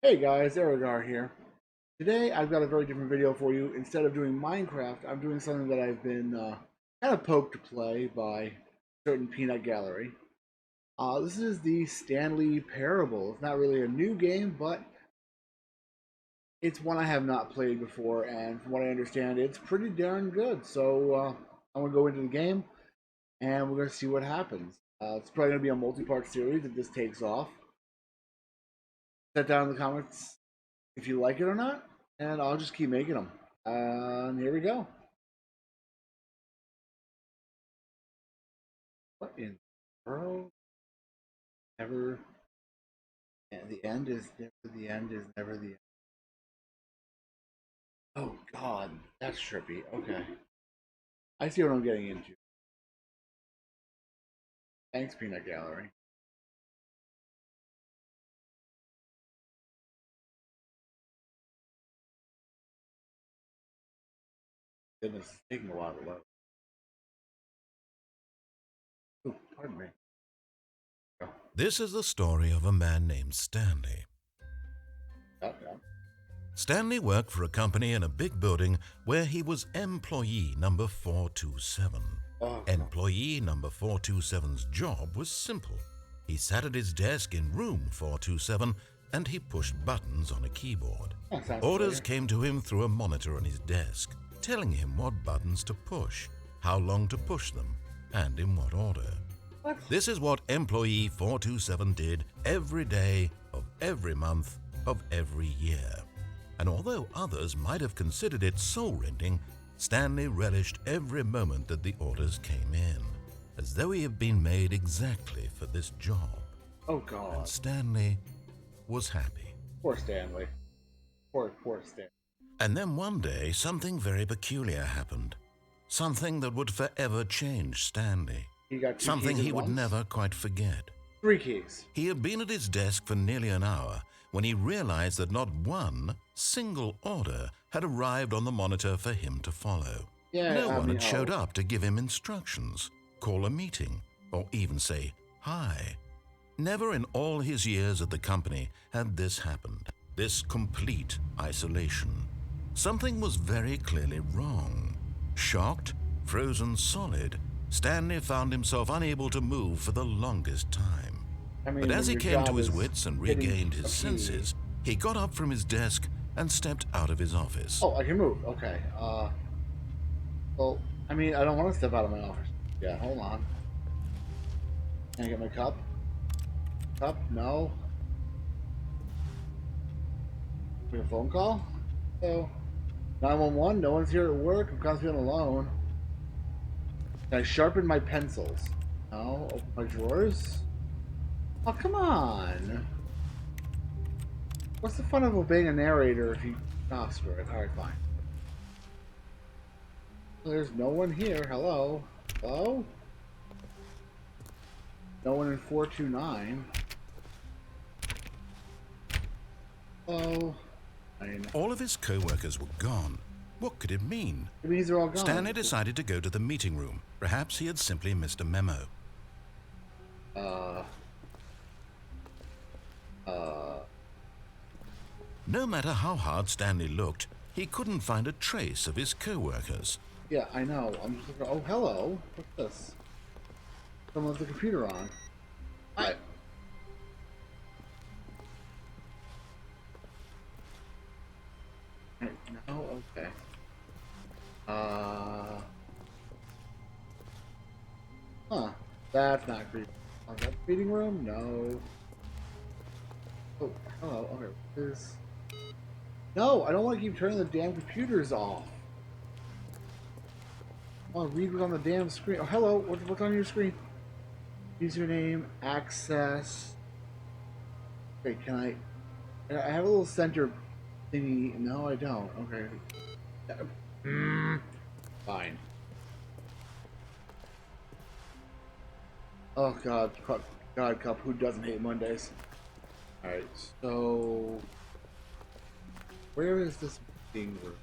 Hey guys, Erragar here. Today I've got a very different video for you. Instead of doing Minecraft, I'm doing something that I've been kind of poked to play by certain peanut gallery. This is the Stanley Parable. It's not really a new game, but it's one I have not played before, and from what I understand, it's pretty darn good. So I'm gonna go into the game, and we're gonna see what happens. It's probably gonna be a multi-part series if this takes off. Set down in the comments if you like it or not, and I'll just keep making them. And here we go. What in the world? Never. And the end is never the end is never the end. Oh God, that's trippy. Okay, I see what I'm getting into. Thanks, Peanut Gallery. Goodness, it's taking a while to load. Oh, pardon me. Oh, This is the story of a man named Stanley. oh, yeah. Stanley worked for a company in a big building where he was employee number 427. Oh, Employee number 427's job was simple. He sat at his desk in room 427 and he pushed buttons on a keyboard. that sounds Orders familiar. came to him through a monitor on his desk, telling him what buttons to push, how long to push them, and in what order. What? This is what employee 427 did every day of every month of every year. And although others might have considered it soul-rending, Stanley relished every moment that the orders came in, as though he had been made exactly for this job. Oh And God, Stanley was happy. poor Stanley. Poor Stanley. And then one day, something very peculiar happened. Something that would forever change Stanley. He got two Something keys he at would once? never quite forget. 3 keys. He had been at his desk for nearly an hour when he realized that not one single order had arrived on the monitor for him to follow. Yeah, No I one mean, had showed oh. up to give him instructions, call a meeting, or even say hi. Never in all his years at the company had this happened, this complete isolation. Something was very clearly wrong. Shocked, frozen solid, Stanley found himself unable to move for the longest time. I mean, But when as he your came job to his is wits and hitting regained a his key. senses, he got up from his desk and stepped out of his office. Oh, I can move. Okay. Well, I mean, I don't want to step out of my office. Yeah, hold on. Can I get my cup? Cup? No. We have a phone call? So, 911, no one's here at work. I'm constantly alone. Can I sharpen my pencils? No. Open my drawers? Oh, come on. What's the fun of obeying a narrator if you... Oh, screw it. Alright, fine. There's no one here. Hello? Hello? No one in 429. Hello? All of his co-workers were gone. What could it mean? It means they're all gone. Stanley decided to go to the meeting room. Perhaps he had simply missed a memo. Uh... No matter how hard Stanley looked, he couldn't find a trace of his co-workers. Yeah, I know. I'm just looking... Oh, hello. What's this? Someone with the computer on. Hi. No? Okay. Huh. That's not creepy. Oh, is that the meeting room? No. Oh, hello. Okay. What is... No, I don't want to keep turning the damn computers off. I want to read what's on the damn screen. Oh, hello. What's on your screen? Username, access. Wait, can I have a little center thingy. No, I don't. Okay. Fine. Oh God, God, Cup. Who doesn't hate Mondays? All right. So, where is this meeting room?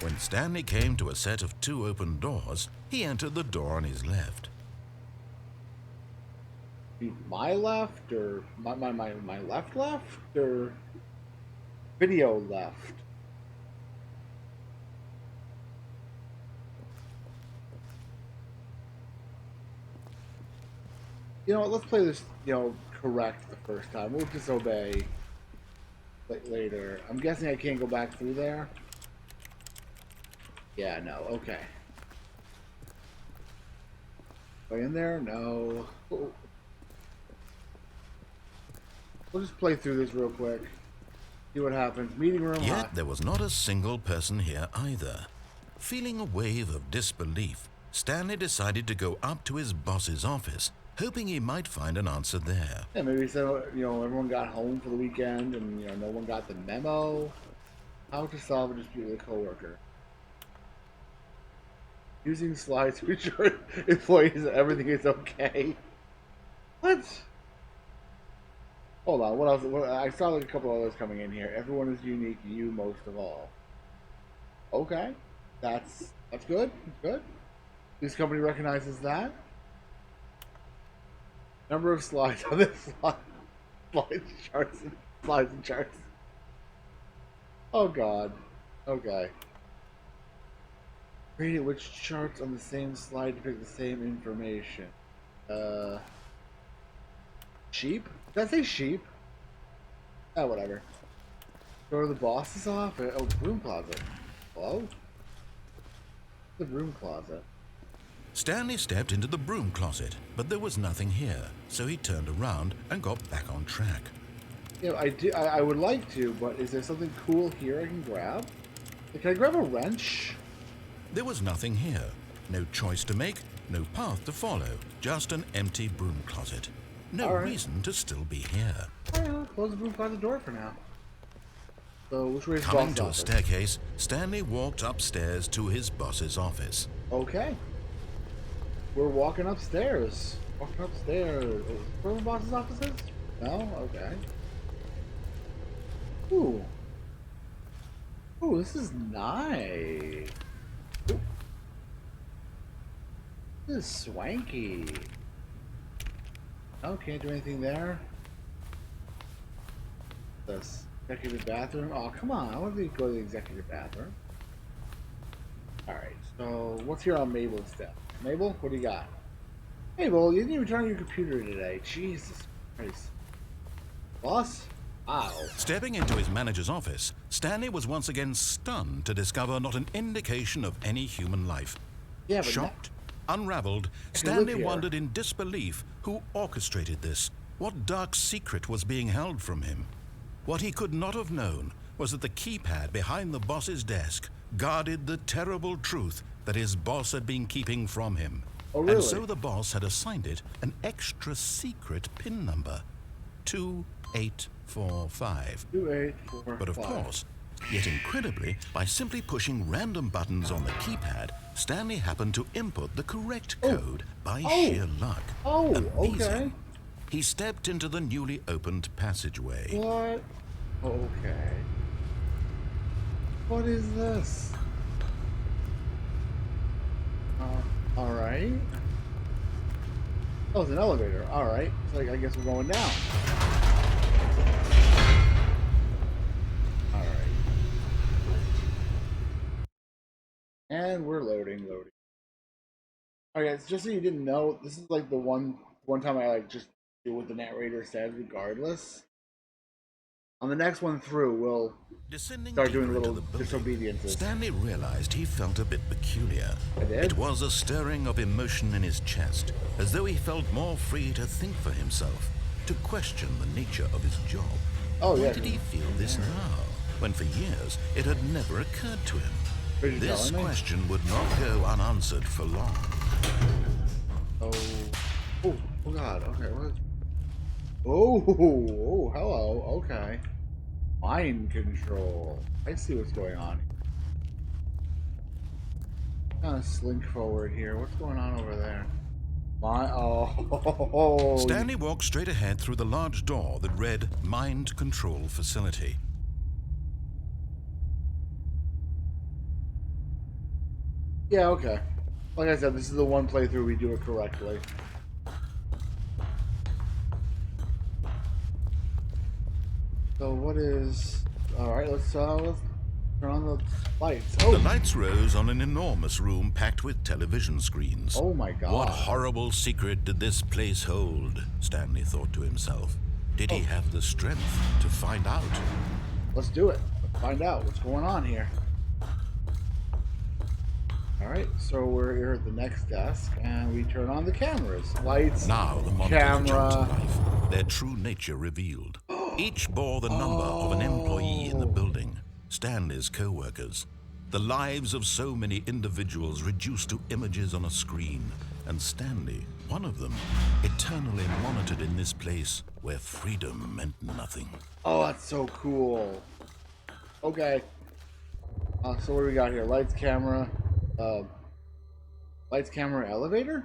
When Stanley came to a set of 2 open doors, he entered the door on his left. My left or my left or video left. You know what? Let's play this, correct the first time. We'll disobey later. I'm guessing I can't go back through there. Yeah, no. Okay. Go in there? No. Oh. We'll just play through this real quick. See what happens. Meeting room. Yet there was not a single person here either. Feeling a wave of disbelief, Stanley decided to go up to his boss's office, hoping he might find an answer there. Yeah, maybe so. Everyone got home for the weekend, and no one got the memo. How to solve a dispute with a coworker. Using slides to ensure employees that everything is okay. What? Hold on. What else? I saw like a couple others coming in here. Everyone is unique. You most of all. Okay, that's good. That's good. This company recognizes that. Number of slides on this slides and charts. Oh God. Okay. Create which charts on the same slide depict the same information. Sheep? Did I say sheep? Oh, whatever. Go to the boss's office. Oh, broom closet. Hello? The broom closet. Stanley stepped into the broom closet, but there was nothing here, so he turned around and got back on track. Yeah, I would like to, but is there something cool here I can grab? Can I grab a wrench? There was nothing here. No choice to make, no path to follow, just an empty broom closet. No reason to still be here. Alright, I'll close the broom closet door for now. So, which way is the Coming boss's to a office? staircase, Stanley walked upstairs to his boss's office. Okay. We're walking upstairs. Walking upstairs. Where the boss's office is? No? Okay. Ooh. Ooh, this is nice. Ooh. This is swanky. Oh, can't do anything there. This executive bathroom. Oh, come on. I want to go to the executive bathroom. Alright, so what's here on Mabel's step? Mabel, what do you got? Mabel, you didn't even turn on your computer today. Jesus Christ. Boss? Ow. Stepping into his manager's office, Stanley was once again stunned to discover not an indication of any human life. Yeah, but Shocked, unraveled, Stanley wondered in disbelief who orchestrated this, what dark secret was being held from him. What he could not have known was that the keypad behind the boss's desk guarded the terrible truth that his boss had been keeping from him. Oh, really? And so the boss had assigned it an extra secret PIN number, 2845. 2845. But of course, yet incredibly, by simply pushing random buttons on the keypad, Stanley happened to input the correct code by sheer luck. Oh, Amazing. okay. He stepped into the newly opened passageway. What? Okay. What is this? Alright. Oh, it's an elevator. Alright. So I guess we're going down. Alright. And we're loading. Alright, guys, just so you didn't know, this is like the one time I just do what the narrator said regardless. On the next one through, we'll start doing little disobediences. Stanley realized he felt a bit peculiar. I did? It was a stirring of emotion in his chest, as though he felt more free to think for himself, to question the nature of his job. Oh, Why yeah. did he feel this now, when for years it had never occurred to him? This question would not go unanswered for long. Oh, God. Okay, what? Oh, hello. Okay. Mind control. I see what's going on. Kind of slink forward here. What's going on over there? Stanley walked straight ahead through the large door that read Mind Control Facility. Yeah, okay. Like I said, this is the one playthrough we do it correctly. So what is All right, let's turn on the lights. The Oh, lights rose on an enormous room packed with television screens. oh my God! What horrible secret did this place hold? Stanley thought to himself. Did he have the strength to find out? Let's do it. Let's find out what's going on here. All right, so we're here at the next desk, and we turn on the cameras, lights, Now the monitors jumped to camera. life, their true nature revealed. Each bore the number of an employee in the building, Stanley's co-workers. The lives of so many individuals reduced to images on a screen, and Stanley, one of them, eternally monitored in this place where freedom meant nothing. Oh, that's so cool. Okay. So what do we got here? Lights, camera, elevator.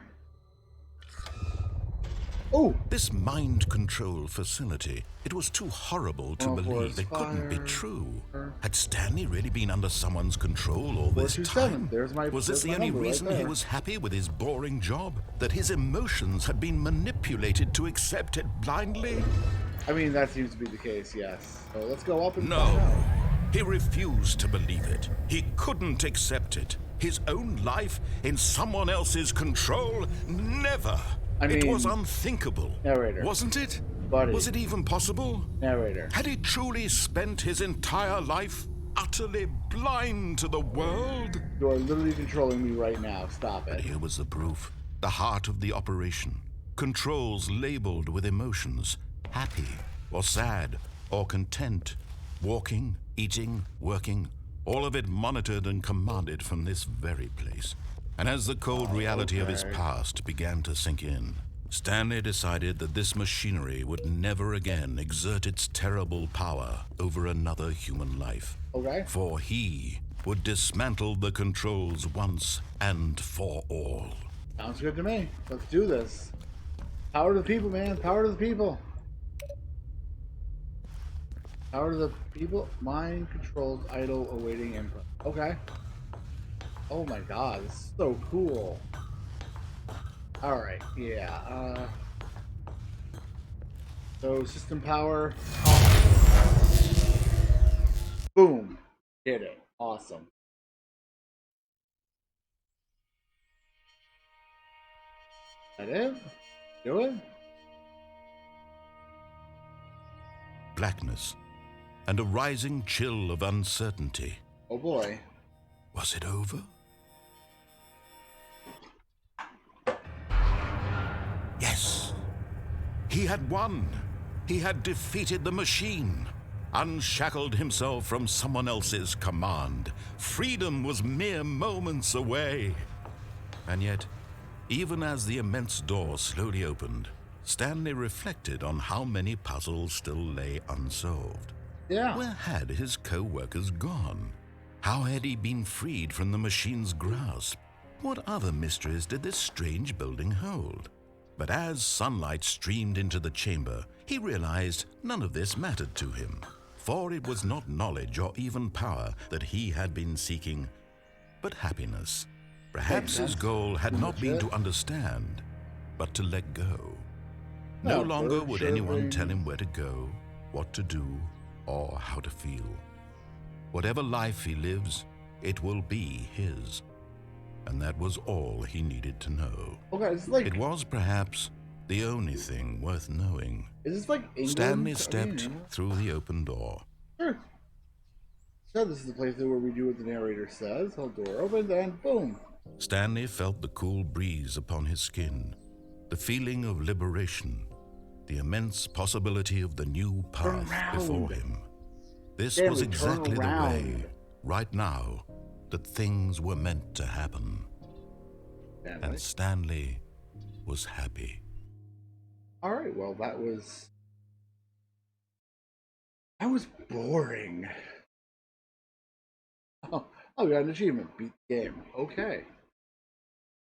Oh, This mind control facility, it was too horrible to believe. It couldn't be fire. true. Had Stanley really been under someone's control all this 427. time? Was this the only reason he was happy with his boring job? That his emotions had been manipulated to accept it blindly? I mean, that seems to be the case, yes. So let's go up and No. find out. He refused to believe it. He couldn't accept it. His own life in someone else's control? Never. It was unthinkable. Narrator. Wasn't it? Buddy. Was it even possible? Narrator. Had he truly spent his entire life utterly blind to the world? You are literally controlling me right now. Stop But it. here was the proof. The heart of the operation. Controls labeled with emotions. Happy or sad or content. Walking, eating, working. All of it monitored and commanded from this very place. And as the cold reality of his past began to sink in, Stanley decided that this machinery would never again exert its terrible power over another human life. Okay. For he would dismantle the controls once and for all. Sounds good to me. Let's do this. Power to the people, man. Power to the people. Power to the people. Mind controlled idle awaiting input. Okay. Oh my god, this is so cool. Alright, yeah. So system power. Boom. Did it. Awesome. That it? Do it? Blackness and a rising chill of uncertainty. Oh boy. Was it over? Yes. He had won. He had defeated the machine, unshackled himself from someone else's command. Freedom was mere moments away. And yet, even as the immense door slowly opened, Stanley reflected on how many puzzles still lay unsolved. Yeah. Where had his co-workers gone? How had he been freed from the machine's grasp? What other mysteries did this strange building hold? But as sunlight streamed into the chamber, he realized none of this mattered to him, for it was not knowledge or even power that he had been seeking, but happiness. Perhaps his goal had not been to understand, but to let go. No longer would anyone tell him where to go, what to do, or how to feel. Whatever life he lives, it will be his. And that was all he needed to know. Okay, it's like... It was perhaps the only thing worth knowing. Is this like England? Stanley stepped through the open door. Sure. So this is the place where we do what the narrator says. Hold door open, and boom. Stanley felt the cool breeze upon his skin, the feeling of liberation, the immense possibility of the new path before him. This Stanley, was exactly the turn around. way, right now, that things were meant to happen. Stanley. And Stanley was happy. All right, well, that was boring. Oh, we got an achievement. Beat the game. Okay.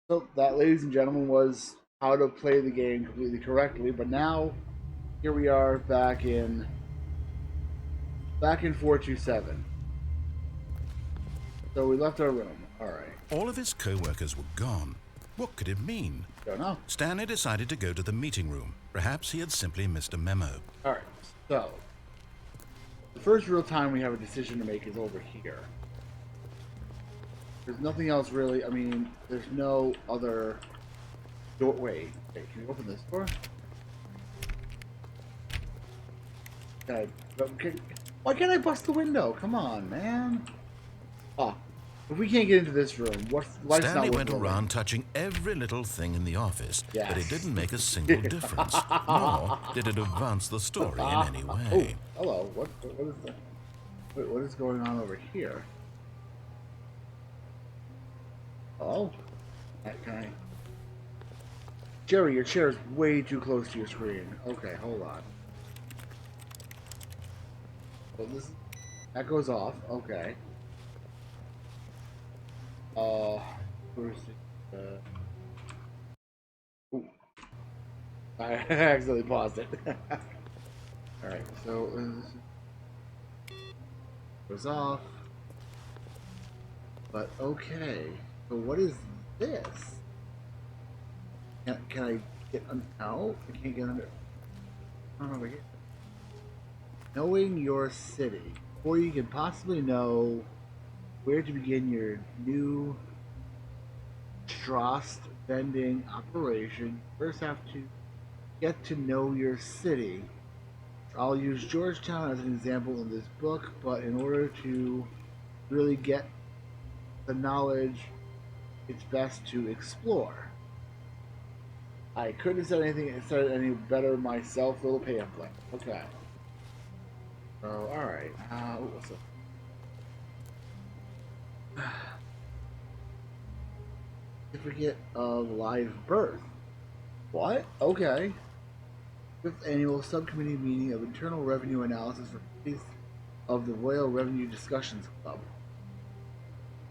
So that, ladies and gentlemen, was how to play the game completely correctly. But now, here we are back in 427. So we left our room. All right. All of his co-workers were gone. What could it mean? Don't know. Stanley decided to go to the meeting room. Perhaps he had simply missed a memo. All right. So the first real time we have a decision to make is over here. There's nothing else really. I mean, there's no other door. Wait, can you open this door? Why can't I bust the window? Come on, man. Oh, if we can't get into this room, what's Stanley went around touching every little thing in the office, yes. but it didn't make a single difference, nor did it advance the story in any way. Oh, hello. What is that? Wait, what is going on over here? Hello? Can I? Jerry, your chair is way too close to your screen. Okay, hold on. So that goes off. Okay. Where's the? Ooh. I accidentally paused it. All right, so goes off. But okay, so what is this? Can I get no? I can't get under. Over here. Knowing your city, before you can possibly know where to begin your new Strost vending operation, you first have to get to know your city. I'll use Georgetown as an example in this book, but in order to really get the knowledge, it's best to explore. I couldn't have said any better myself. Little pamphlet. Okay. So, alright. What's up? Certificate of Live Birth. What? Okay. 5th Annual Subcommittee Meeting of Internal Revenue Analysis for Police of the Royal Revenue Discussions Club.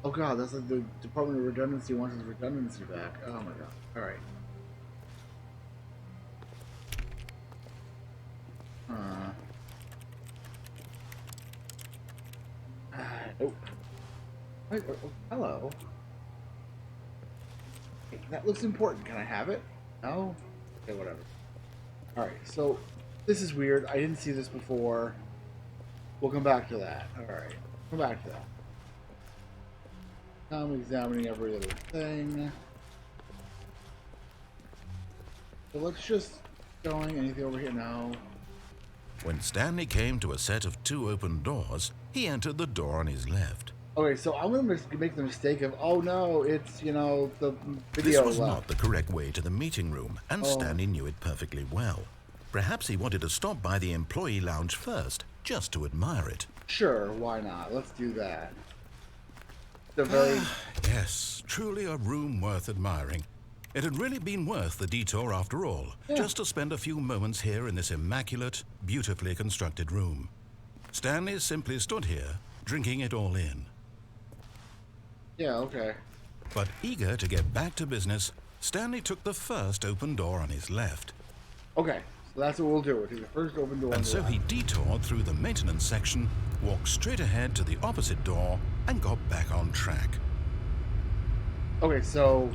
Oh god, that's like the Department of Redundancy wants its redundancy back. Oh my god. Alright. Nope. Wait, oh, hello. Hey, that looks important. Can I have it? No? Okay, whatever. Alright, so this is weird. I didn't see this before. We'll come back to that. Alright. Come back to that. Now I'm examining every other thing. So let's just going anything over here now. When Stanley came to a set of 2 open doors, he entered the door on his left. Okay, so I'm going to make the mistake of, oh no, it's, you know, the video This was left. not the correct way to the meeting room, and Stanley knew it perfectly well. Perhaps he wanted to stop by the employee lounge first, just to admire it. Sure, why not? Let's do that. The very... Yes, truly a room worth admiring. It had really been worth the detour after all, just to spend a few moments here in this immaculate, beautifully constructed room. Stanley simply stood here, drinking it all in. Yeah, okay. But eager to get back to business, Stanley took the first open door on his left. Okay, so that's what we'll do. We'll take the first open door. And so he detoured through the maintenance section, walked straight ahead to the opposite door, and got back on track. Okay, so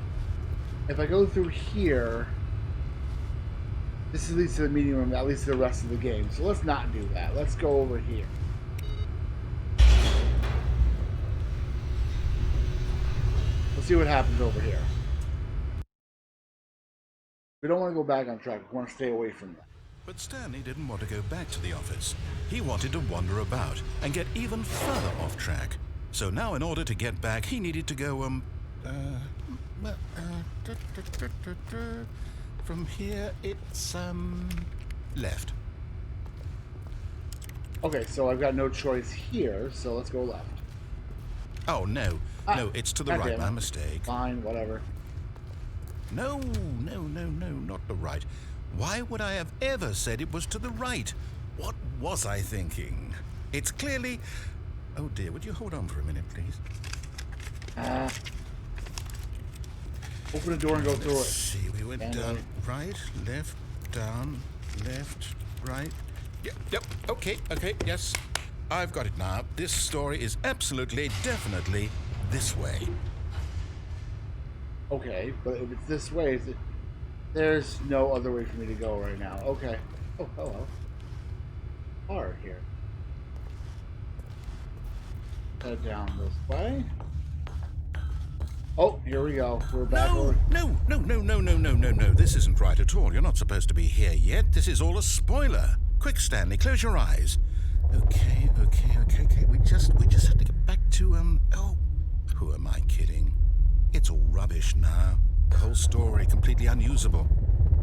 if I go through here, this leads to the meeting room, that leads to the rest of the game. So let's not do that. Let's go over here. Let's see what happens over here. We don't want to go back on track. We want to stay away from that. But Stanley didn't want to go back to the office. He wanted to wander about and get even further off track. So now in order to get back, he needed to go, from here, it's, left. Okay, so I've got no choice here, so let's go left. Oh, no. No, it's to the right. My mistake. Fine, whatever. No, not the right. Why would I have ever said it was to the right? What was I thinking? It's clearly... Oh, dear, would you hold on for a minute, please? Open the door and go through it. Let's see, we went down, right, left, down, left, right. Yep, okay, yes. I've got it now. This story is absolutely, definitely this way. Okay, but if it's this way, there's no other way for me to go right now. Okay. Oh, hello. Car here. Head down this way. Oh, here we go. We're back No, over. no. This isn't right at all. You're not supposed to be here yet. This is all a spoiler. Quick, Stanley, close your eyes. Okay. We just have to get back to, oh, who am I kidding? It's all rubbish now. The whole story completely unusable.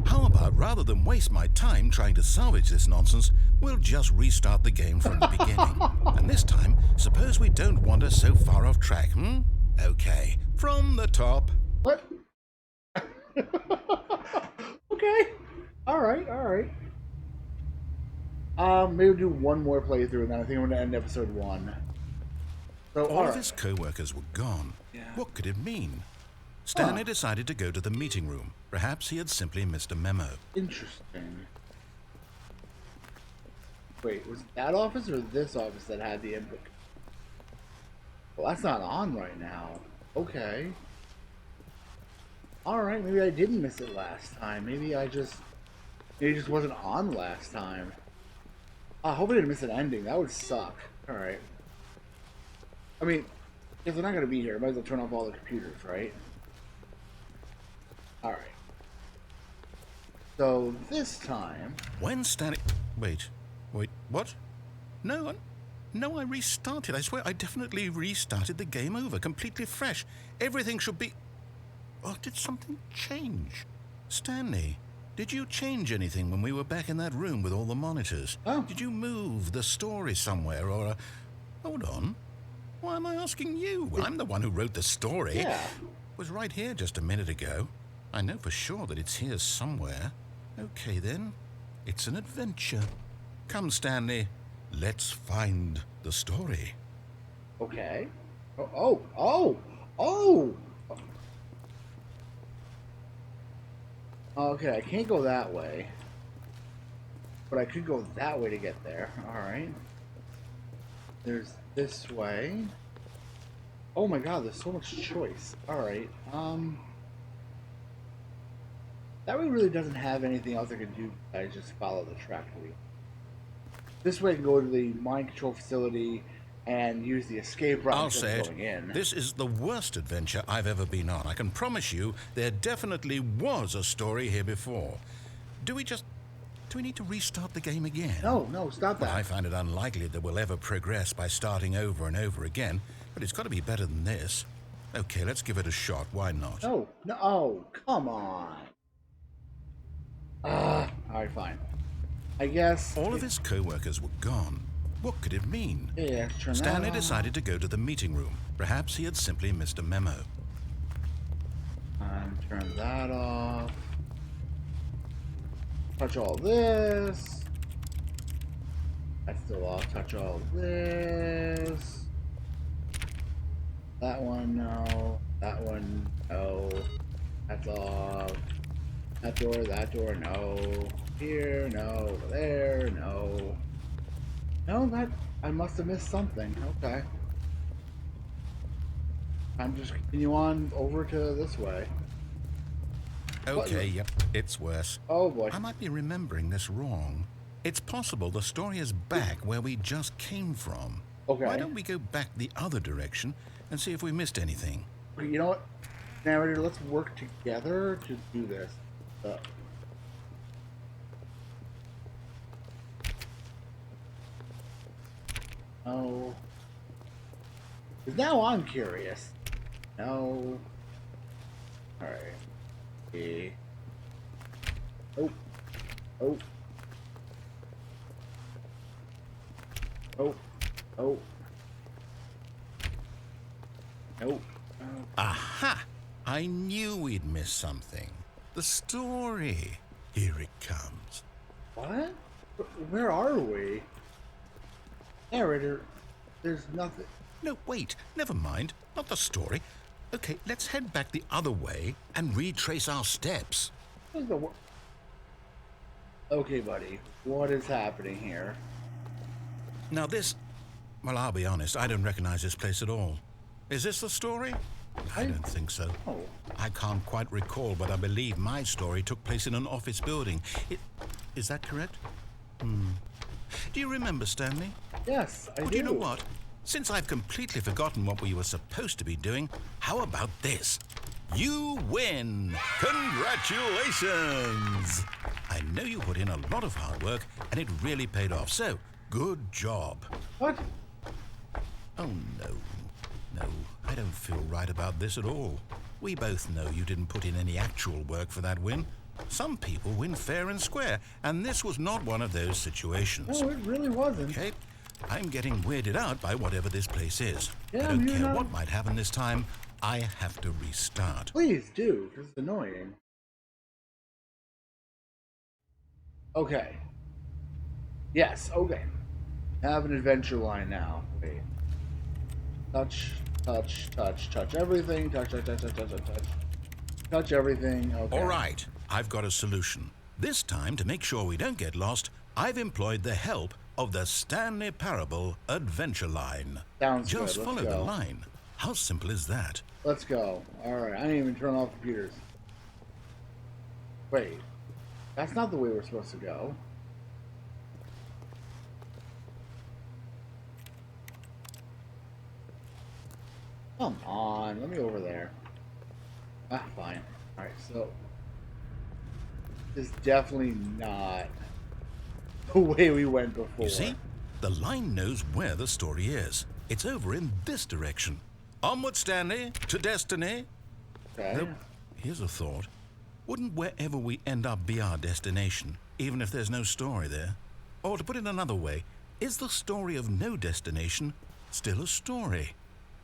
How about, rather than waste my time trying to salvage this nonsense, we'll just restart the game from the beginning. And this time, suppose we don't wander so far off track, Okay, from the top. What? Okay. All right. Maybe we'll do one more playthrough, and then I think I'm going to end episode 1. So, All of his co-workers were gone. Yeah. What could it mean? Stanley decided to go to the meeting room. Perhaps he had simply missed a memo. Interesting. Wait, was it that office or this office that had the input? Well, that's not on right now. Okay. Alright, maybe I didn't miss it last time. Maybe it just wasn't on last time. I hope I didn't miss an ending. That would suck. Alright. I mean, if they're not going to be here, I might as well turn off all the computers, right? Alright. So, this time... When Stanley... Wait, what? No, I restarted. I swear, I definitely restarted the game over, completely fresh. Everything should be... Oh, did something change? Stanley, did you change anything when we were back in that room with all the monitors? Oh. Did you move the story somewhere, or... Hold on. Why am I asking you? I'm the one who wrote the story. Yeah. It was right here just a minute ago. I know for sure that it's here somewhere. Okay, then. It's an adventure. Come, Stanley. Let's find the story. Okay. Oh! Okay, I can't go that way. But I could go that way to get there. Alright. There's this way. Oh my god, there's so much choice. Alright, that way really doesn't have anything else I can do. I just follow the track wheel. This way I can go to the mind control facility and use the escape route I'll instead of say going in. this is the worst adventure I've ever been on. I can promise you there definitely was a story here before. Do we need to restart the game again? No, stop that. Well, I find it unlikely that we'll ever progress by starting over and over again, but it's got to be better than this. Okay, let's give it a shot. Why not? No, oh, come on. Alright, fine. I guess... All of his co-workers were gone. What could it mean? Yeah, turn Stanley that on. decided to go to the meeting room. Perhaps he had simply missed a memo. And turn that off. Touch all this. That's still off. Touch all this. That one, no. That one, no. That's off. That door, no. Here, no. Over there, no. No, that... I must have missed something. Okay. I'm just continue on over to this way. Okay, yep, it's worse. Oh boy. I might be remembering this wrong. It's possible the story is back where we just came from. Okay. Why don't we go back the other direction and see if we missed anything? Okay, you know what? Narrator, let's work together to do this. Oh. 'Cause now I'm curious. No. Alright. Okay. Oh. Oh. Oh. Oh. Nope. Oh. Aha! I knew we'd miss something. The story. Here it comes. What? Where are we? Narrator, there's nothing. No, wait, never mind. Not the story. Okay, let's head back the other way and retrace our steps. Okay, buddy. What is happening here? Now this... Well, I'll be honest, I don't recognize this place at all. Is this the story? I don't think so. Oh. I can't quite recall, but I believe my story took place in an office building. Is that correct? Do you remember, Stanley? Yes, I do. Do you know what? since I've completely forgotten what we were supposed to be doing, how about this? You win! Congratulations! I know you put in a lot of hard work, and it really paid off, so good job. What? Oh, no. No, I don't feel right about this at all. We both know you didn't put in any actual work for that win. Some people win fair and square, and this was not one of those situations. No, it really wasn't. Okay, I'm getting weirded out by whatever this place is. Yeah, I don't you're care not- what might happen this time. I have to restart. Please do, because it's annoying. Okay. Yes, okay. Have an adventure line now. Wait. Touch, touch, touch, touch everything. Touch, touch, touch, touch, touch, touch, touch. Touch everything. Okay. All right, I've got a solution. This time, to make sure we don't get lost, I've employed the help of the Stanley Parable adventure line. Sounds good. Just Let's follow go. the line. How simple is that? Let's go. Alright, I didn't even turn off computers. Wait. That's not the way we're supposed to go. Come on, let me over there. Ah, fine. Alright, so this is definitely not the way we went before. You see, the line knows where the story is. It's over in this direction. Onward, Stanley, to destiny. Okay. Nope. Here's a thought. Wouldn't wherever we end up be our destination, even if there's no story there? Or to put it another way, is the story of no destination still a story?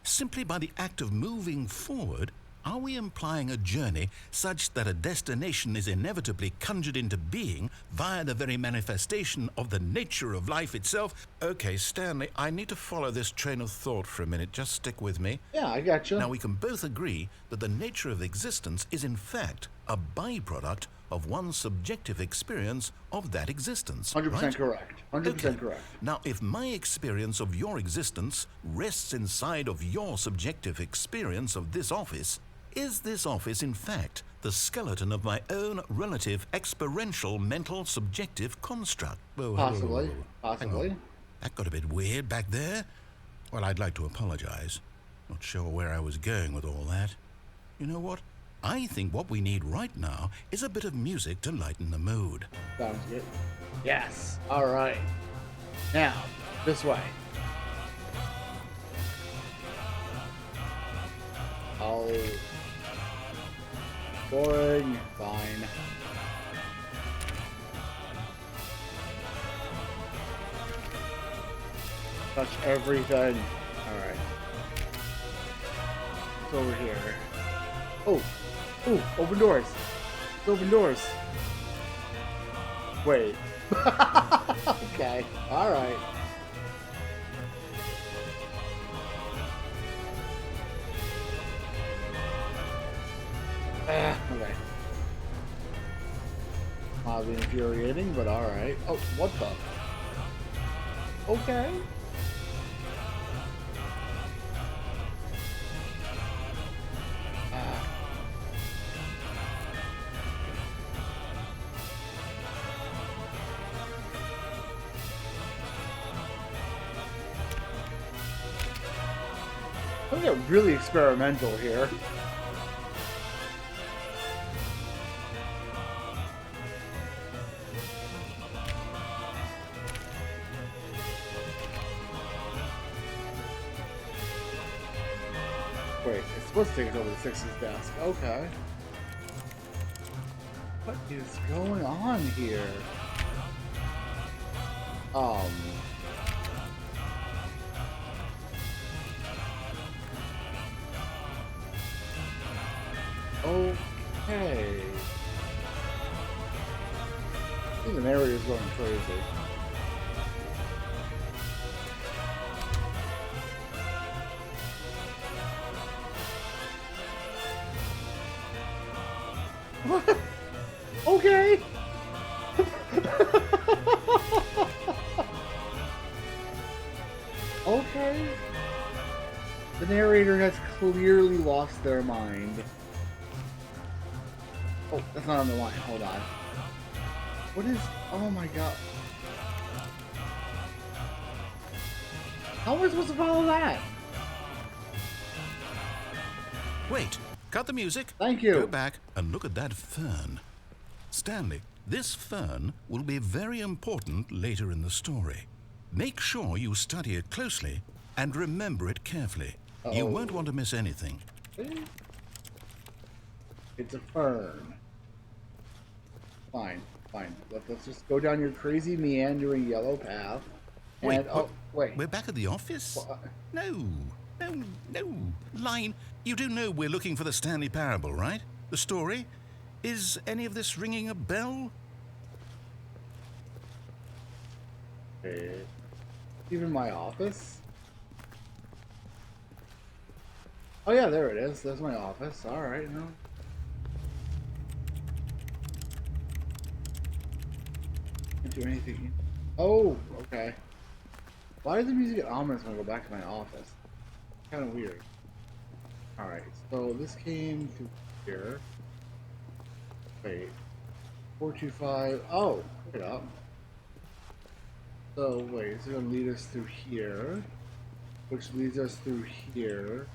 Simply by the act of moving forward, are we implying a journey such that a destination is inevitably conjured into being via the very manifestation of the nature of life itself? Okay, Stanley, I need to follow this train of thought for a minute. Just stick with me. Yeah, I got you. Now, we can both agree that the nature of existence is in fact a byproduct of one's subjective experience of that existence. 100% right? correct. 100% Okay. correct. Now, if my experience of your existence rests inside of your subjective experience of this office, is this office in fact the skeleton of my own relative experiential mental subjective construct? Whoa, Possibly. Hang Possibly. on. That got a bit weird back there. Well, I'd like to apologize. Not sure where I was going with all that. You know what? I think what we need right now is a bit of music to lighten the mood. Sounds good. Yes. All right. Now, this way. Oh. Boring. Fine. Touch everything. All right. It's over here. Oh. Ooh, open doors. It's open doors. Wait. Okay. Alright. Okay. Mildly infuriating, but alright. Oh, what the? Okay. I'm gonna get really experimental here. Wait, it's supposed to take us over to Six's desk. Okay. What is going on here? Okay. I think the narrator's going crazy. What? Okay. Okay. The narrator has clearly lost their mind. Oh, that's not on the line. Hold on. What is... Oh my god. How am I supposed to follow that? Wait, cut the music. Thank you. Go back and look at that fern. Stanley, this fern will be very important later in the story. Make sure you study it closely and remember it carefully. You won't want to miss anything. It's a fern. Fine, fine. Let's just go down your crazy, meandering yellow path. Wait, And, wait. We're back at the office? No. Line, you do know we're looking for the Stanley Parable, right? The story? Is any of this ringing a bell? Even my office? Oh yeah, there it is. There's my office. Alright, no. Can't do anything. Oh, okay. Why does the music get ominous when I go back to my office? Kind of weird. Alright, so this came through here. Wait. 425. Oh, pick it up. So, wait, it's going to lead us through here. Which leads us through here.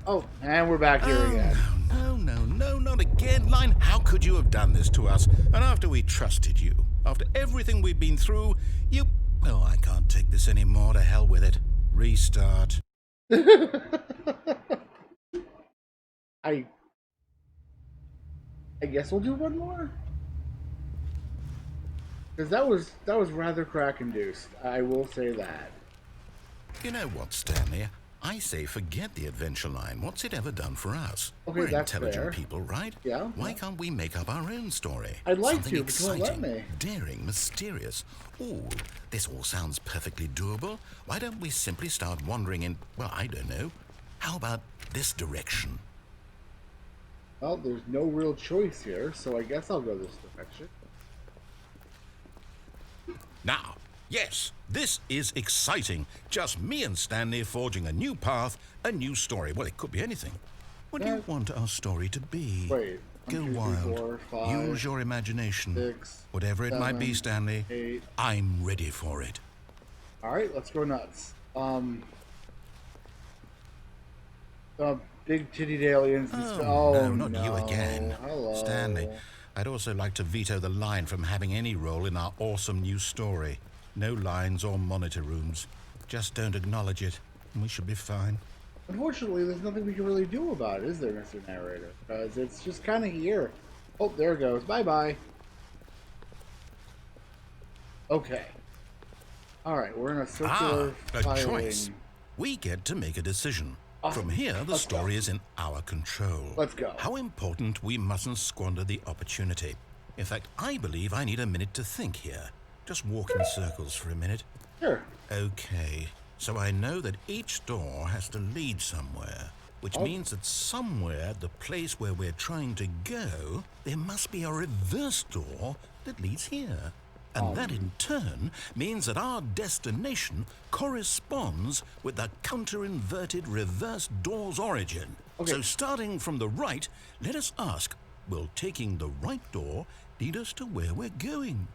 Oh, and we're back here again. No, not again. Line, how could you have done this to us? And after we trusted you, after everything we've been through, you... Oh, I can't take this anymore. To hell with it. Restart. I guess we'll do one more. Because that was rather crack-induced. I will say that. You know what, Stanley? I say forget the adventure line. What's it ever done for us? Okay, We're that's intelligent fair. people, right? Yeah. Why can't we make up our own story? I'd like Something to, but you won't let exciting, me. daring, mysterious. Ooh, this all sounds perfectly doable. Why don't we simply start wandering in, well, I don't know. How about this direction? Well, there's no real choice here, so I guess I'll go this direction. Now, yes, this is exciting. Just me and Stanley forging a new path, a new story. Well, it could be anything. What do you want our story to be? Wait. Go 1, 2, 3, wild. 4, 5, Use your imagination. 6, Whatever it might be, 7, Stanley, 8. I'm ready for it. Alright, let's go nuts. The big-titted aliens. No, not you no. again. Hello. Stanley, I'd also like to veto the line from having any role in our awesome new story. No lines or monitor rooms. Just don't acknowledge it, and we should be fine. Unfortunately, there's nothing we can really do about it, is there, Mr. Narrator? Because it's just kind of here. Oh, there it goes. Bye-bye. Okay. Alright, we're in a circular a filing. choice. We get to make a decision. Awesome. From here, the Let's story go. is in our control. Let's go. How important we mustn't squander the opportunity. In fact, I believe I need a minute to think here. Just walk in circles for a minute. Sure. Okay, so I know that each door has to lead somewhere, which means that somewhere, the place where we're trying to go, there must be a reverse door that leads here. And that in turn means that our destination corresponds with the counter-inverted reverse door's origin. Okay. So starting from the right, let us ask, will taking the right door lead us to where we're going?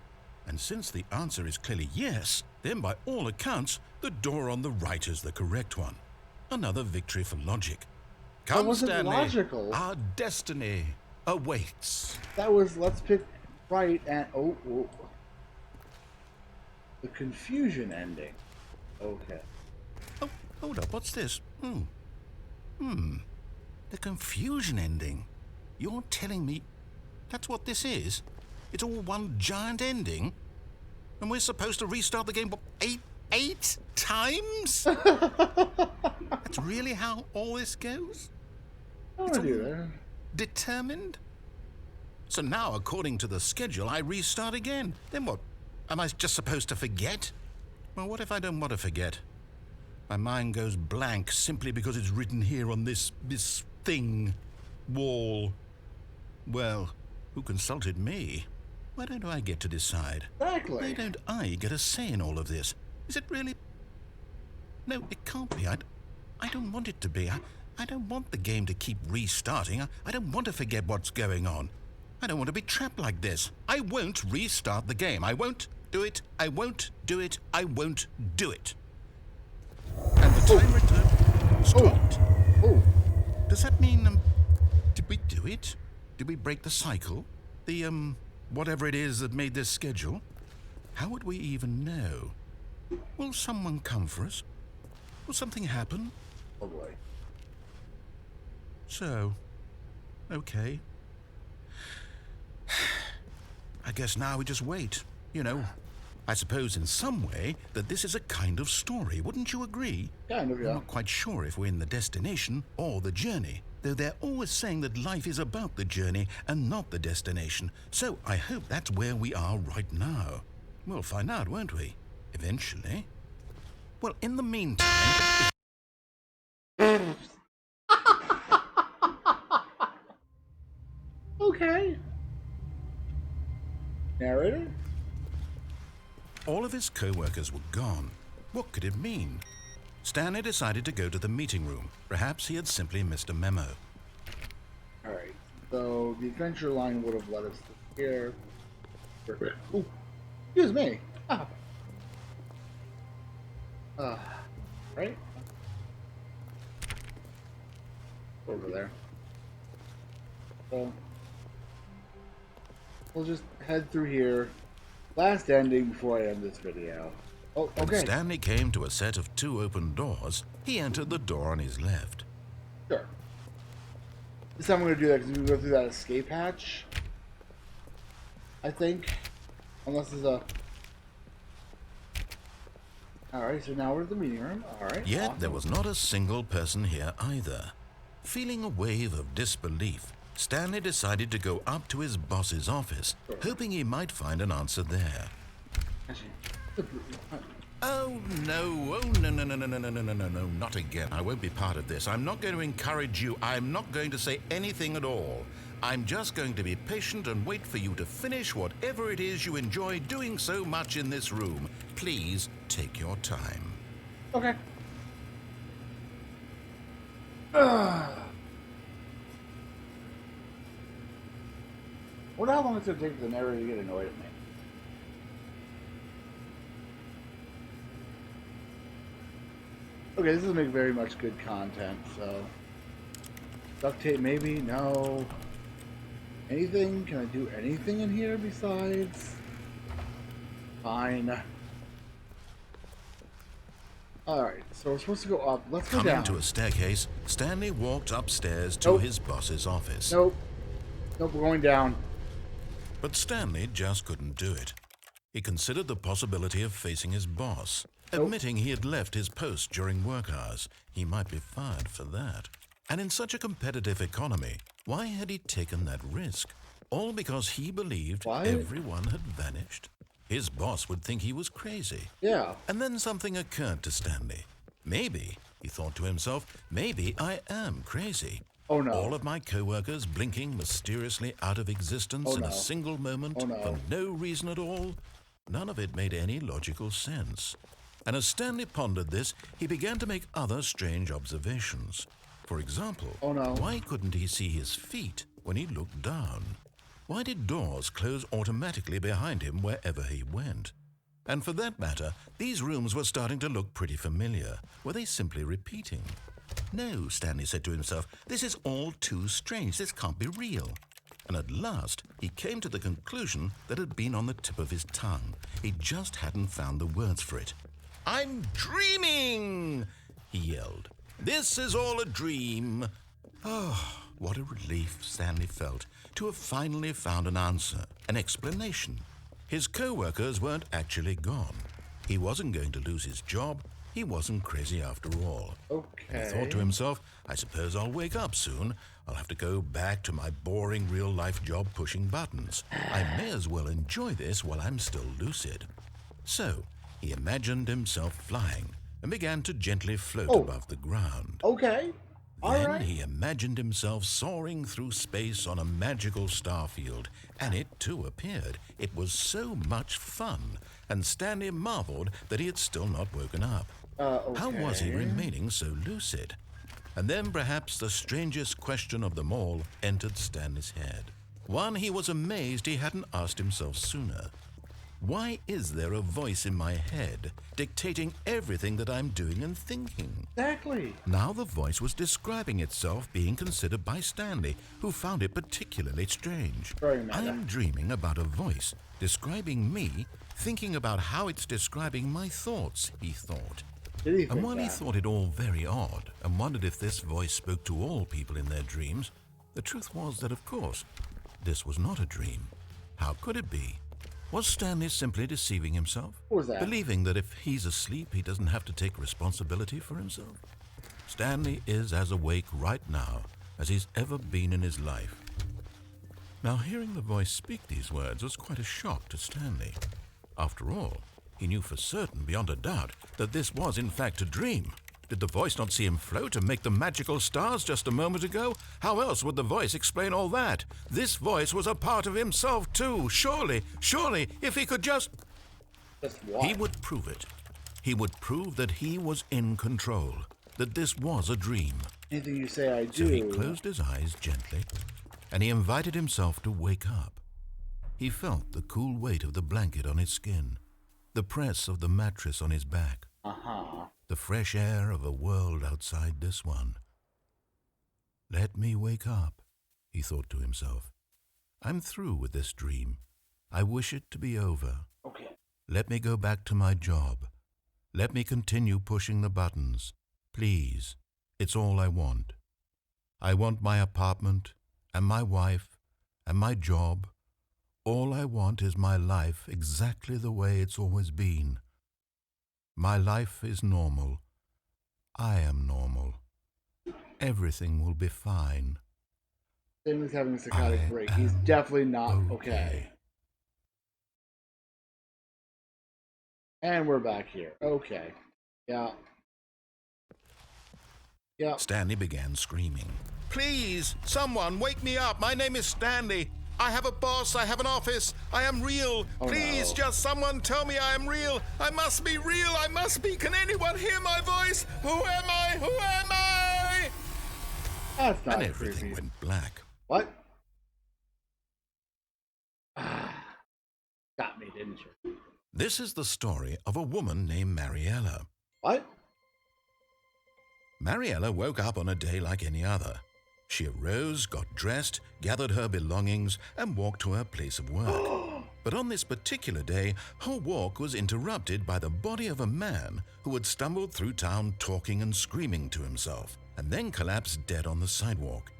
And since the answer is clearly yes, then by all accounts, the door on the right is the correct one. Another victory for logic. Come, wasn't Stanley. logical. Our destiny awaits. That was, let's pick right and... Oh. The confusion ending. Okay. Oh, hold up, what's this? The confusion ending. You're telling me that's what this is? It's all one giant ending? And we're supposed to restart the game, what, eight times? That's really how all this goes? I want to do that. Determined? So now, according to the schedule, I restart again. Then what? Am I just supposed to forget? Well, what if I don't want to forget? My mind goes blank simply because it's written here on this thing, wall. Well, who consulted me? Why don't I get to decide? Exactly. Why don't I get a say in all of this? Is it really... No, it can't be. I don't want it to be. I don't want the game to keep restarting. I don't want to forget what's going on. I don't want to be trapped like this. I won't restart the game. I won't do it, I won't do it, I won't do it. And the time returned stopped. Oh. Does that mean, did we do it? Did we break the cycle? The, whatever it is that made this schedule? How would we even know? Will someone come for us? Will something happen? Oh boy. So, okay. I guess now we just wait, you know. I suppose in some way that this is a kind of story, wouldn't you agree? Kind of, yeah. I'm not quite sure if we're in the destination or the journey, though they're always saying that life is about the journey and not the destination, so I hope that's where we are right now. We'll find out, won't we? Eventually. Well, in the meantime... Okay. Narrator? All of his co-workers were gone. What could it mean? Stanley decided to go to the meeting room. Perhaps he had simply missed a memo. Alright, so the adventure line would have led us to here. Ooh, excuse me. Right? Over there. So, we'll just head through here. Last ending before I end this video. Oh, okay. When Stanley came to a set of 2 open doors, he entered the door on his left. Sure. This time I'm going to do that because we go through that escape hatch. I think. Unless there's a... Alright, so now we're at the meeting room. Alright. Yet awesome. there was not a single person here either. Feeling a wave of disbelief, Stanley decided to go up to his boss's office, hoping he might find an answer there. Oh, no. Oh, no, not again. I won't be part of this. I'm not going to encourage you. I'm not going to say anything at all. I'm just going to be patient and wait for you to finish whatever it is you enjoy doing so much in this room. Please take your time. Okay. Wonder how long it's going to take for the narrator to get annoyed at me. Okay, this doesn't make very much good content, so... Duct tape, maybe? No. Anything? Can I do anything in here besides? Fine. Alright, so we're supposed to go up. Let's go down. Coming to a staircase, Stanley walked upstairs to his boss's office. Nope. Nope, we're going down. But Stanley just couldn't do it. He considered the possibility of facing his boss, admitting he had left his post during work hours. He might be fired for that. And in such a competitive economy, why had he taken that risk? All because he believed everyone had vanished? His boss would think he was crazy. Yeah. And then something occurred to Stanley. Maybe, he thought to himself, maybe I am crazy. Oh no. All of my co-workers blinking mysteriously out of existence in a single moment for no reason at all. None of it made any logical sense. And as Stanley pondered this, he began to make other strange observations. For example, why couldn't he see his feet when he looked down? Why did doors close automatically behind him wherever he went? And for that matter, these rooms were starting to look pretty familiar. Were they simply repeating? No, Stanley said to himself, this is all too strange. This can't be real. And at last, he came to the conclusion that had been on the tip of his tongue. He just hadn't found the words for it. I'm dreaming, he yelled. This is all a dream. Oh, what a relief Stanley felt to have finally found an answer, an explanation. His co-workers weren't actually gone. He wasn't going to lose his job. He wasn't crazy after all. Okay. And he thought to himself, I suppose I'll wake up soon. I'll have to go back to my boring real-life job pushing buttons. I may as well enjoy this while I'm still lucid. So, he imagined himself flying and began to gently float above the ground. Okay. Then he imagined himself soaring through space on a magical starfield, and it too appeared. It was so much fun, and Stanley marveled that he had still not woken up. How was he remaining so lucid? And then perhaps the strangest question of them all entered Stanley's head. One he was amazed he hadn't asked himself sooner. Why is there a voice in my head dictating everything that I'm doing and thinking? Exactly. Now the voice was describing itself being considered by Stanley, who found it particularly strange. Very meta. I am dreaming about a voice describing me, thinking about how it's describing my thoughts, he thought. Did he think And while he that? thought it all very odd and wondered if this voice spoke to all people in their dreams, the truth was that, of course, this was not a dream. How could it be? Was Stanley simply deceiving himself? What was that? Believing that if he's asleep, he doesn't have to take responsibility for himself? Stanley is as awake right now as he's ever been in his life. Now, hearing the voice speak these words was quite a shock to Stanley. After all, he knew for certain, beyond a doubt, that this was in fact a dream. Did the voice not see him float and make the magical stars just a moment ago? How else would the voice explain all that? This voice was a part of himself too. Surely, if he could just what? He would prove it. He would prove that he was in control, that this was a dream. Anything you say, I do. So he closed his eyes gently, and he invited himself to wake up. He felt the cool weight of the blanket on his skin, the press of the mattress on his back, the fresh air of a world outside this one. Let me wake up, he thought to himself. I'm through with this dream. I wish it to be over. Okay. Let me go back to my job. Let me continue pushing the buttons. Please, it's all I want. I want my apartment and my wife and my job. All I want is my life exactly the way it's always been. My life is normal. I am normal. Everything will be fine. Stanley's having a psychotic break. He's definitely not okay. And we're back here. Okay. Yeah. Yeah. Stanley began screaming. Please, someone, wake me up. My name is Stanley. I have a boss. I have an office. I am real. Please, no. just someone tell me I am real. I must be real. I must be. Can anyone hear my voice? Who am I? Who am I? That's not And everything creepy. went black. What? Got me, didn't you? This is the story of a woman named Mariella. What? Mariella woke up on a day like any other. She arose, got dressed, gathered her belongings, and walked to her place of work. But on this particular day, her walk was interrupted by the body of a man who had stumbled through town talking and screaming to himself, and then collapsed dead on the sidewalk.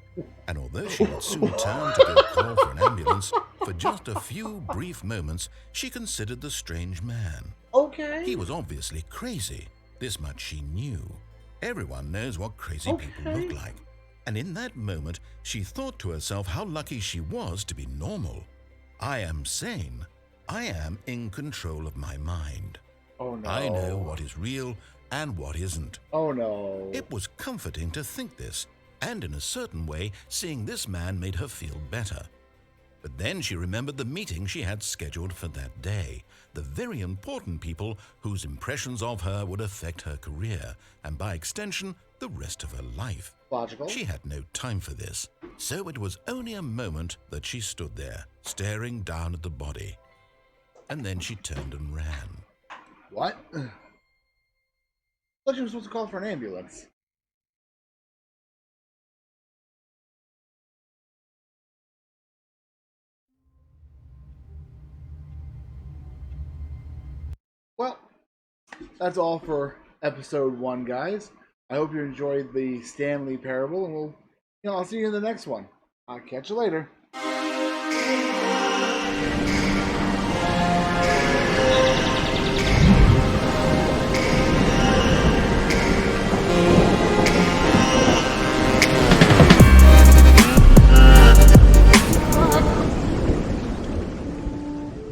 And although she would soon turn to go call for an ambulance, for just a few brief moments, she considered the strange man. Okay. He was obviously crazy. This much she knew. Everyone knows what crazy people look like. And in that moment, she thought to herself how lucky she was to be normal. I am sane. I am in control of my mind. Oh no. I know what is real and what isn't. Oh no. It was comforting to think this, and in a certain way, seeing this man made her feel better. But then she remembered the meeting she had scheduled for that day, the very important people whose impressions of her would affect her career, and by extension, the rest of her life. Logical. She had no time for this, so it was only a moment that she stood there, staring down at the body. And then she turned and ran. What? I thought you were supposed to call for an ambulance. Well, that's all for episode 1, guys. I hope you enjoyed the Stanley Parable, and I'll see you in the next one. I'll catch you later.